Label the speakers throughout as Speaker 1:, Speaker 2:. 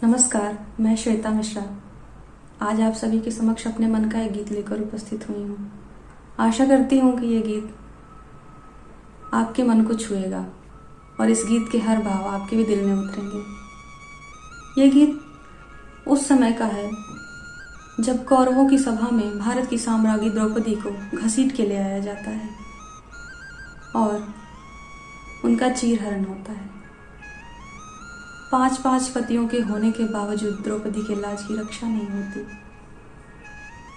Speaker 1: नमस्कार, मैं श्वेता मिश्रा। आज आप सभी के समक्ष अपने मन का एक गीत लेकर उपस्थित हुई हूँ। आशा करती हूँ कि ये गीत आपके मन को छुएगा और इस गीत के हर भाव आपके भी दिल में उतरेंगे। ये गीत उस समय का है जब कौरवों की सभा में भारत की साम्राज्ञी द्रौपदी को घसीट के ले आया जाता है और उनका चीरहरण होता है। 5 पतियों के होने के बावजूद द्रौपदी के लाज की रक्षा नहीं होती।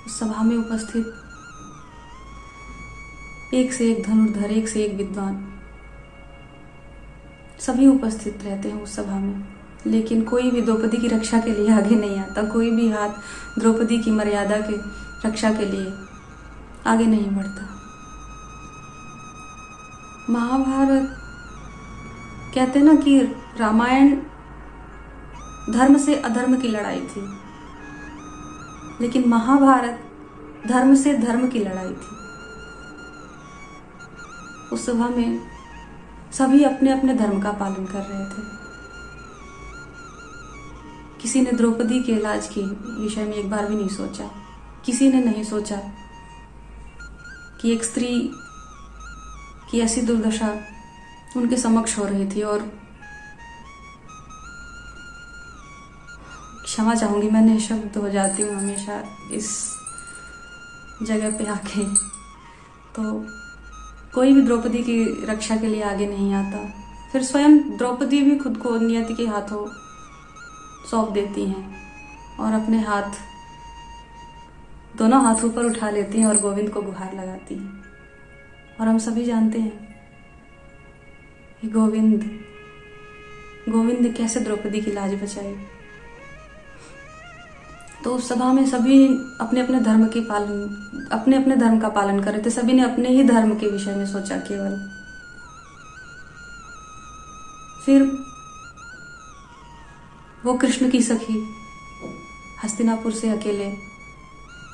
Speaker 1: उस सभा में उपस्थित एक से एक धनुर्धर, एक से एक विद्वान, सभी उपस्थित रहते हैं उस सभा में, लेकिन कोई भी द्रौपदी की रक्षा के लिए आगे नहीं आता। कोई भी हाथ द्रौपदी की मर्यादा के रक्षा के लिए आगे नहीं बढ़ता। महाभारत कहते ना कि रामायण धर्म से अधर्म की लड़ाई थी, लेकिन महाभारत धर्म से धर्म की लड़ाई थी। उस सभा में सभी अपने अपने धर्म का पालन कर रहे थे। किसी ने द्रौपदी के इलाज के विषय में एक बार भी नहीं सोचा। किसी ने नहीं सोचा कि एक स्त्री की ऐसी दुर्दशा उनके समक्ष हो रही थी। और क्षमा चाहूंगी, मैं निःशब्द हो जाती हूँ हमेशा इस जगह पे आके। तो कोई भी द्रौपदी की रक्षा के लिए आगे नहीं आता। फिर स्वयं द्रौपदी भी खुद को नियति के हाथों सौंप देती हैं और अपने हाथ, दोनों हाथ ऊपर उठा लेती हैं और गोविंद को गुहार लगाती हैं। और हम सभी जानते हैं कि गोविंद ने कैसे द्रौपदी की लाज बचाई। तो उस सभा में सभी अपने अपने धर्म का पालन कर रहे थे। सभी ने अपने ही धर्म के विषय में सोचा केवल। फिर वो कृष्ण की सखी हस्तिनापुर से अकेले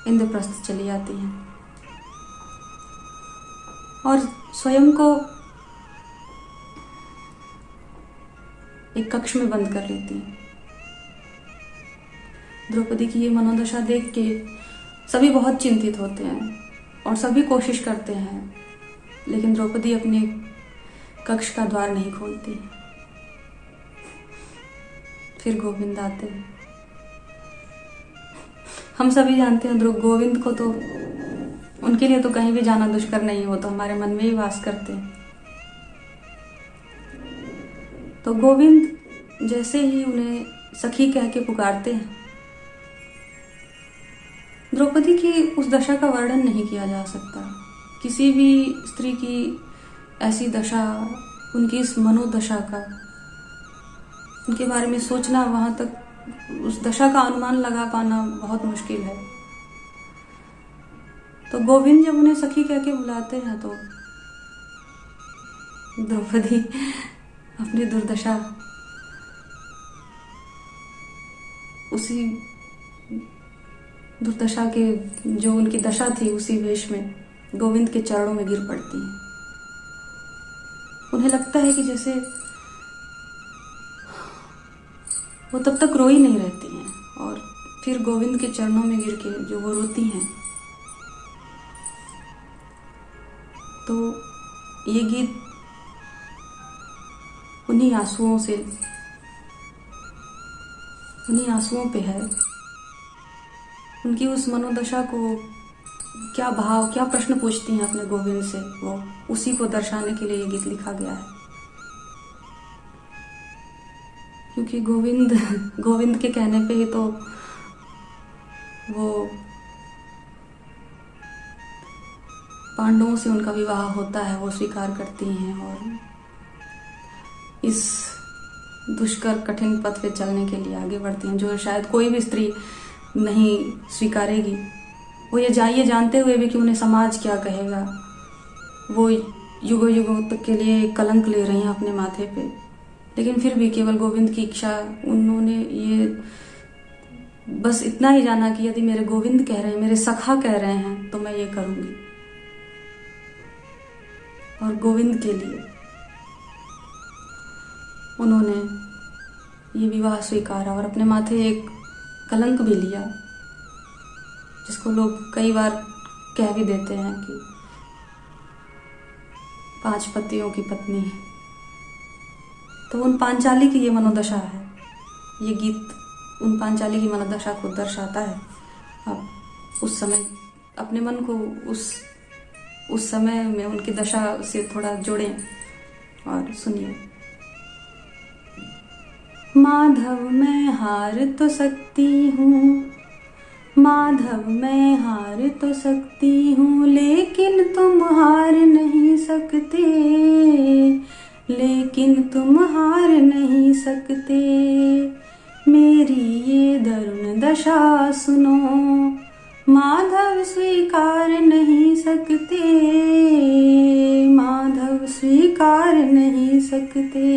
Speaker 1: इंद्रप्रस्थ चली जाती हैं और स्वयं को एक कक्ष में बंद कर लेती हैं। द्रौपदी की ये मनोदशा देख के सभी बहुत चिंतित होते हैं और सभी कोशिश करते हैं, लेकिन द्रौपदी अपने कक्ष का द्वार नहीं खोलती। फिर गोविंद आते हैं। हम सभी जानते हैं गोविंद को तो, उनके लिए तो कहीं भी जाना दुष्कर नहीं हो, तो हमारे मन में ही वास करते हैं। तो गोविंद जैसे ही उन्हें सखी कह के पुकारते हैं, द्रौपदी की उस दशा का वर्णन नहीं किया जा सकता। किसी भी स्त्री की ऐसी दशा, उनकी इस मनोदशा का, उनके बारे में सोचना, वहां तक उस दशा का अनुमान लगा पाना बहुत मुश्किल है। तो गोविंद जब उन्हें सखी कह के बुलाते हैं तो द्रौपदी अपनी दुर्दशा उसी दुर्दशा के, जो उनकी दशा थी, उसी वेश में गोविंद के चरणों में गिर पड़ती हैं। उन्हें लगता है कि जैसे वो तब तक रोई नहीं रहती हैं और फिर गोविंद के चरणों में गिर के जो वो रोती हैं। तो ये गीत उन्हीं आंसुओं पे है। उनकी उस मनोदशा को क्या भाव, क्या प्रश्न पूछती हैं अपने गोविंद से, वो उसी को दर्शाने के लिए ये गीत लिखा गया है। क्योंकि गोविंद के कहने पे ही तो वो पांडवों से उनका विवाह होता है, वो स्वीकार करती हैं और इस दुष्कर कठिन पथ पे चलने के लिए आगे बढ़ती हैं, जो शायद कोई भी स्त्री नहीं स्वीकारेगी। वो ये जानते हुए भी कि उन्हें समाज क्या कहेगा, वो युगों तक के लिए कलंक ले रही हैं अपने माथे पे, लेकिन फिर भी केवल गोविंद की इच्छा, उन्होंने ये बस इतना ही जाना कि यदि मेरे गोविंद कह रहे हैं, मेरे सखा कह रहे हैं, तो मैं ये करूंगी। और गोविंद के लिए उन्होंने ये विवाह स्वीकारा और अपने माथे एक कलंक भी लिया, जिसको लोग कई बार कह भी देते हैं कि 5 पतियों की पत्नी। तो उन पांचाली की ये मनोदशा है, ये गीत उन पांचाली की मनोदशा को दर्शाता है। अब उस समय अपने मन को उस समय में उनकी दशा से थोड़ा जोड़ें और सुनिए। माधव मैं हार तो सकती हूँ, माधव मैं हार तो सकती हूँ, लेकिन तुम हार नहीं सकते, लेकिन तुम हार नहीं सकते। मेरी ये दरुण दशा सुनो, माधव स्वीकार नहीं सकते, माधव स्वीकार नहीं सकते।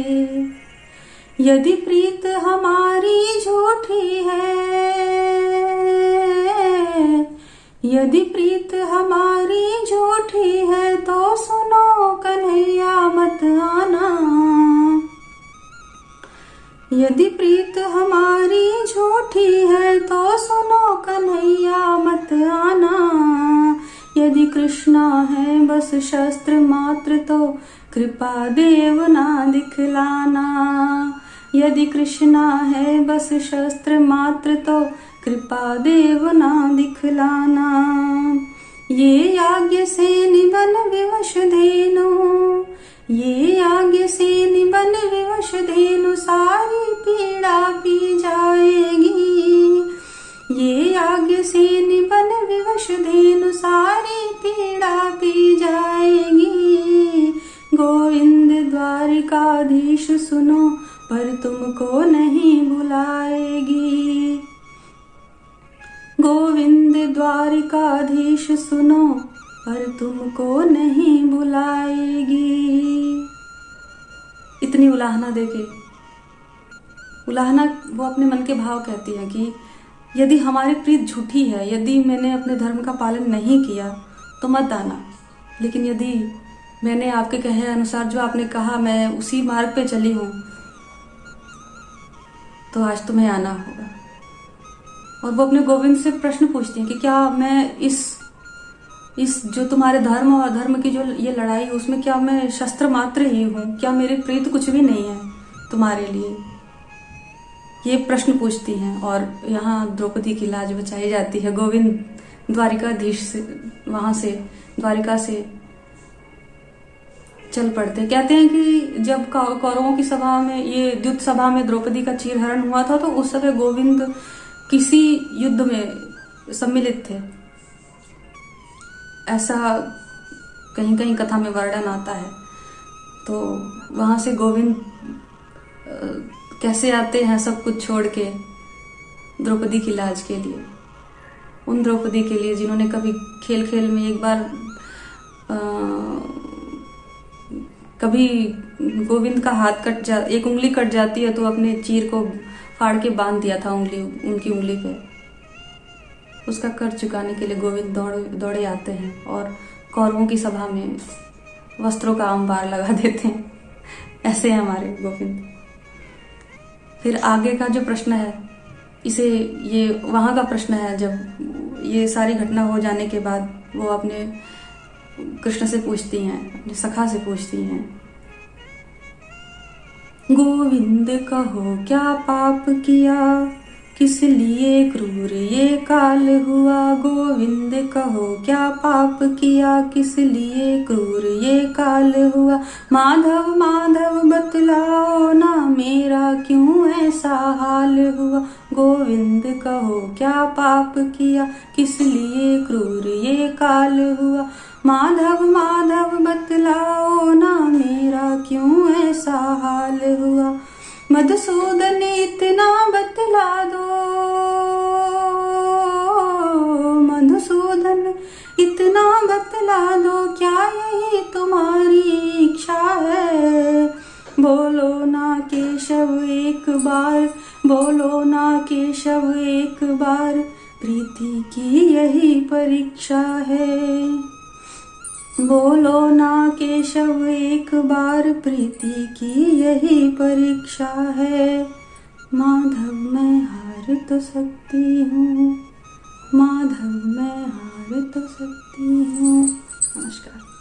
Speaker 1: यदि प्रीत हमारी झूठी है, यदि प्रीत हमारी झूठी है, तो सुनो कन्हैया मत आना। यदि प्रीत हमारी झूठी है, तो सुनो कन्हैया मत आना। यदि कृष्णा है बस शस्त्र मात्र, तो कृपा देव ना दिखलाना। यदि कृष्णा है बस शस्त्र मात्र, तो कृपा देव ना दिखलाना। ये आज्ञ से निबन विवश धेनु, ये आज्ञ से निबन विवश धेनु, सारी पीड़ा पी जाएगी। ये आज्ञ से निबन विवश धेनु, सारी पीड़ा पी जाएगी। गोविंद द्वारिकाधीश सुनो, पर तुमको नहीं बुलाएगी। गोविंद द्वारिकाधीश सुनो, पर तुमको नहीं बुलाएगी। इतनी उलाहना देके, उलाहना वो अपने मन के भाव कहती है कि यदि हमारी प्रीत झूठी है, यदि मैंने अपने धर्म का पालन नहीं किया, तो मत आना। लेकिन यदि मैंने आपके कहे अनुसार जो आपने कहा, मैं उसी मार्ग पे चली हूँ, तो आज तुम्हें आना होगा। और वो अपने गोविंद से प्रश्न पूछती हैं कि क्या मैं इस जो तुम्हारे धर्म और अधर्म की जो ये लड़ाई है, उसमें क्या मैं शस्त्र मात्र ही हूँ? क्या मेरी प्रीत कुछ भी नहीं है तुम्हारे लिए? ये प्रश्न पूछती हैं। और यहाँ द्रौपदी की लाज बचाई जाती है। गोविंद द्वारिकाधीश से, वहां से, द्वारिका से चल पड़ते। कहते हैं कि जब कौरवों की सभा में, ये द्युत सभा में द्रौपदी का चीरहरण हुआ था, तो उस समय गोविंद किसी युद्ध में सम्मिलित थे, ऐसा कहीं कहीं कथा में वर्णन आता है। तो वहां से गोविंद कैसे आते हैं सब कुछ छोड़ के द्रौपदी की लाज के लिए, उन द्रौपदी के लिए जिन्होंने कभी खेल खेल में एक बार कभी गोविंद का हाथ एक उंगली कट जाती है, तो अपने चीर को फाड़ के बांध दिया था उनकी उंगली पे। उसका कर्ज चुकाने के लिए गोविंद दौड़े आते हैं और कौरवों की सभा में वस्त्रों का अंबार लगा देते हैं। ऐसे हैं हमारे गोविंद। फिर आगे का जो प्रश्न है, ये वहां का प्रश्न है। जब ये सारी घटना हो जाने के बाद वो अपने कृष्ण से पूछती हैं, अपने सखा से पूछती हैं, गोविंद कहो क्या पाप किया, किस लिए क्रूर ये काल हुआ। गोविंद कहो क्या पाप किया, किस लिए क्रूर ये काल हुआ। माधव माधव बतलाओ ना, मेरा क्यों ऐसा हाल हुआ। गोविंद कहो क्या पाप किया, किस लिए क्रूर ये काल हुआ। माधव माधव बतलाओ ना, मेरा क्यों ऐसा हाल हुआ। मधुसूदन इतना बतला दो, मधुसूदन इतना बतला दो, क्या यही तुम्हारी इच्छा है। बोलो ना केशव एक बार, बोलो ना केशव एक बार, प्रीति की यही परीक्षा है। बोलो ना केशव एक बार, प्रीति की यही परीक्षा है। माधव मैं हार तो सकती हूँ, माधव मैं हार तो सकती हूँ। नमस्कार।